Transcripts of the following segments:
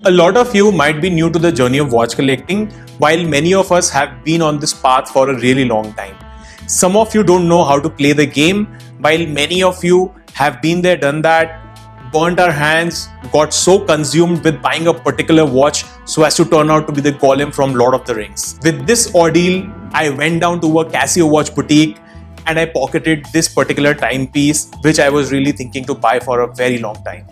A lot of you might be new to the journey of watch collecting, while many of us have been on this path for a really long time. Some of you don't know how to play the game, while many of you have been there, done that, burnt our hands, got so consumed with buying a particular watch so as to turn out to be the Golem from Lord of the Rings. With this ordeal, I went down to a Casio watch boutique and I pocketed this particular timepiece, which I was really thinking to buy for a very long time.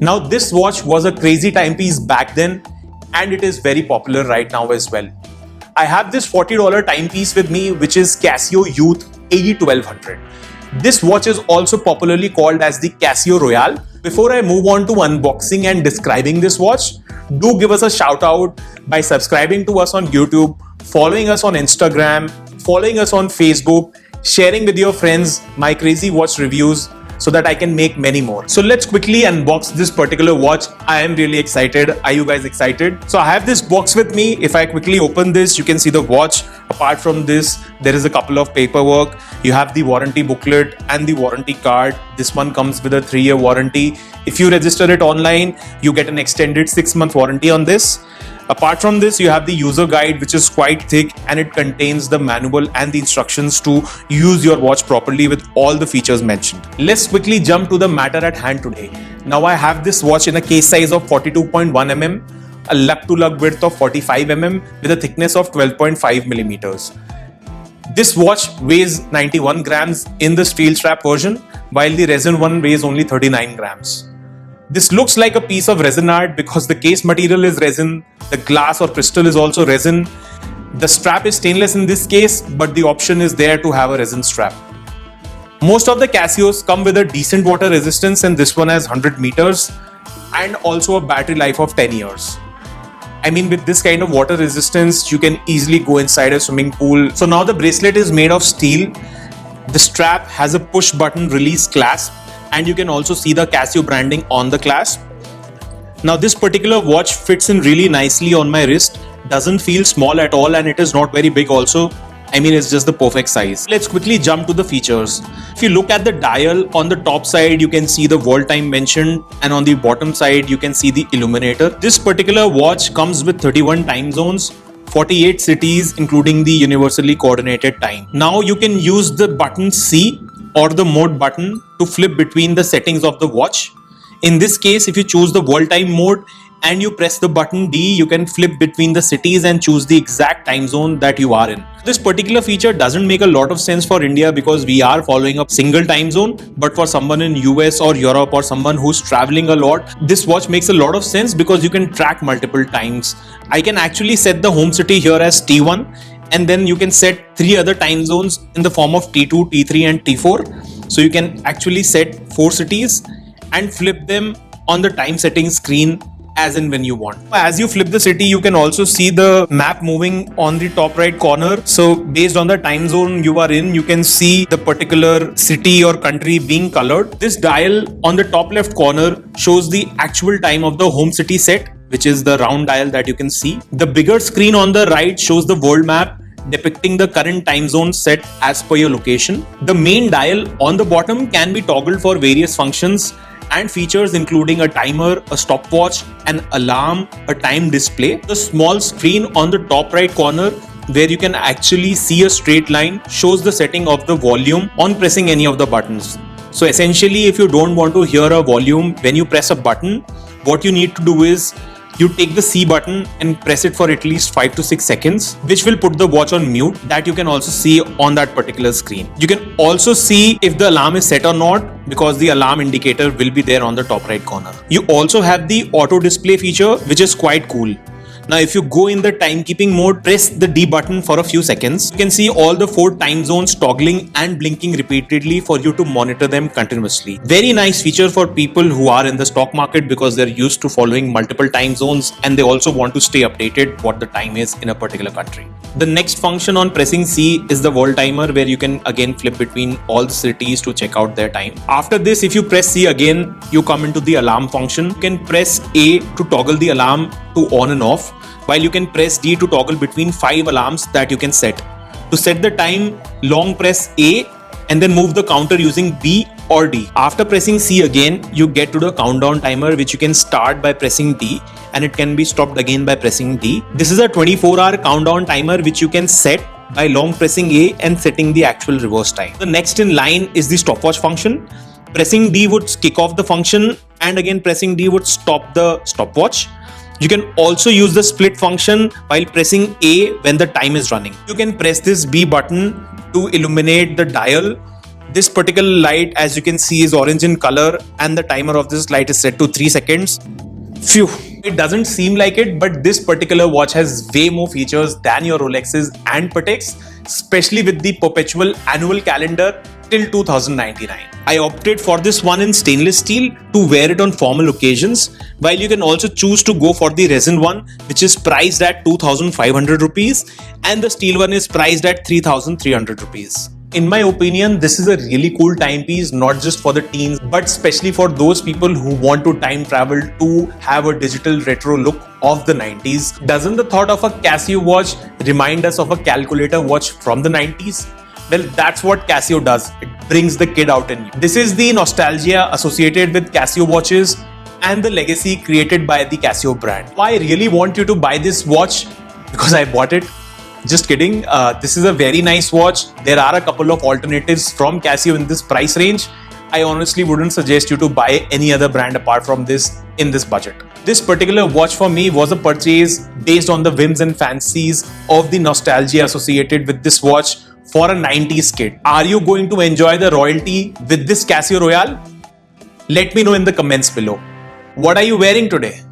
Now, this watch was a crazy timepiece back then, and it is very popular right now as well. I have this $40 timepiece with me, which is Casio Youth AE-1200. This watch is also popularly called as the Casio Royale. Before I move on to unboxing and describing this watch, do give us a shout out by subscribing to us on YouTube, following us on Instagram, following us on Facebook, sharing with your friends my crazy watch reviews so that I can make many more. So let's quickly unbox this particular watch. I am really excited. Are you guys excited? So I have this box with me. If I quickly open this, you can see the watch. Apart from this, there is a couple of paperwork. You have the warranty booklet and the warranty card. This one comes with a 3-year warranty. If you register it online, you get an extended 6-month warranty on this. Apart from this, you have the user guide, which is quite thick, and it contains the manual and the instructions to use your watch properly with all the features mentioned. Let's quickly jump to the matter at hand today. Now I have this watch in a case size of 42.1 mm, a lug-to-lug width of 45 mm with a thickness of 12.5 millimeters. This watch weighs 91 grams in the steel strap version, while the resin one weighs only 39 grams. This looks like a piece of resin art because the case material is resin, the glass or crystal is also resin. The strap is stainless in this case, but the option is there to have a resin strap. Most of the Casios come with a decent water resistance, and this one has 100 meters and also a battery life of 10 years. I mean, with this kind of water resistance, you can easily go inside a swimming pool. So now the bracelet is made of steel. The strap has a push button release clasp, and you can also see the Casio branding on the clasp. Now this particular watch fits in really nicely on my wrist, doesn't feel small at all, and it is not very big also. I mean, it's just the perfect size. Let's quickly jump to the features. If you look at the dial, on the top side you can see the world time mentioned, and on the bottom side you can see the illuminator. This particular watch comes with 31 time zones, 48 cities including the universally coordinated time. Now you can use the button C or the mode button to flip between the settings of the watch. In this case, if you choose the world time mode and you press the button D, you can flip between the cities and choose the exact time zone that you are in. This particular feature doesn't make a lot of sense for India because we are following a single time zone, but for someone in US or Europe or someone who's traveling a lot, this watch makes a lot of sense because you can track multiple times. I can actually set the home city here as T1, and then you can set 3 other time zones in the form of T2, T3 and T4. So you can actually set 4 cities and flip them on the time setting screen as and when you want. As you flip the city, you can also see the map moving on the top right corner. So based on the time zone you are in, you can see the particular city or country being colored. This dial on the top left corner shows the actual time of the home city set, which is the round dial that you can see. The bigger screen on the right shows the world map depicting the current time zone set as per your location. The main dial on the bottom can be toggled for various functions and features including a timer, a stopwatch, an alarm, a time display. The small screen on the top right corner where you can actually see a straight line shows the setting of the volume on pressing any of the buttons. So essentially, if you don't want to hear a volume when you press a button, what you need to do is you take the C button and press it for at least 5 to 6 seconds, which will put the watch on mute. That you can also see on that particular screen. You can also see if the alarm is set or not because the alarm indicator will be there on the top right corner. You also have the auto display feature, which is quite cool. Now if you go in the timekeeping mode, press the D button for a few seconds. You can see all the 4 time zones toggling and blinking repeatedly for you to monitor them continuously. Very nice feature for people who are in the stock market because they're used to following multiple time zones and they also want to stay updated what the time is in a particular country. The next function on pressing C is the world timer, where you can again flip between all the cities to check out their time. After this, if you press C again, you come into the alarm function. You can press A to toggle the alarm to on and off, while you can press D to toggle between 5 alarms that you can set. To set the time, long press A and then move the counter using B or D. After pressing C again, you get to the countdown timer, which you can start by pressing D and it can be stopped again by pressing D. This is a 24-hour countdown timer which you can set by long pressing A and setting the actual reverse time. The next in line is the stopwatch function. Pressing D would kick off the function and again pressing D would stop the stopwatch. You can also use the split function while pressing A when the time is running. You can press this B button to illuminate the dial. This particular light, as you can see, is orange in color and the timer of this light is set to 3 seconds. Phew! It doesn't seem like it, but this particular watch has way more features than your Rolexes and Pateks, especially with the perpetual annual calendar till 2099. I opted for this one in stainless steel to wear it on formal occasions, while you can also choose to go for the resin one, which is priced at 2,500 rupees, and the steel one is priced at 3,300 rupees. In my opinion, this is a really cool timepiece, not just for the teens, but especially for those people who want to time travel to have a digital retro look of the 90s. Doesn't the thought of a Casio watch remind us of a calculator watch from the 90s? Well, that's what Casio does. It brings the kid out in you. This is the nostalgia associated with Casio watches and the legacy created by the Casio brand. I really want you to buy this watch because I bought it. Just kidding. This is a very nice watch. There are a couple of alternatives from Casio in this price range. I honestly wouldn't suggest you to buy any other brand apart from this in this budget. This particular watch for me was a purchase based on the whims and fancies of the nostalgia associated with this watch for a 90s kid. Are you going to enjoy the royalty with this Casio Royale? Let me know in the comments below. What are you wearing today?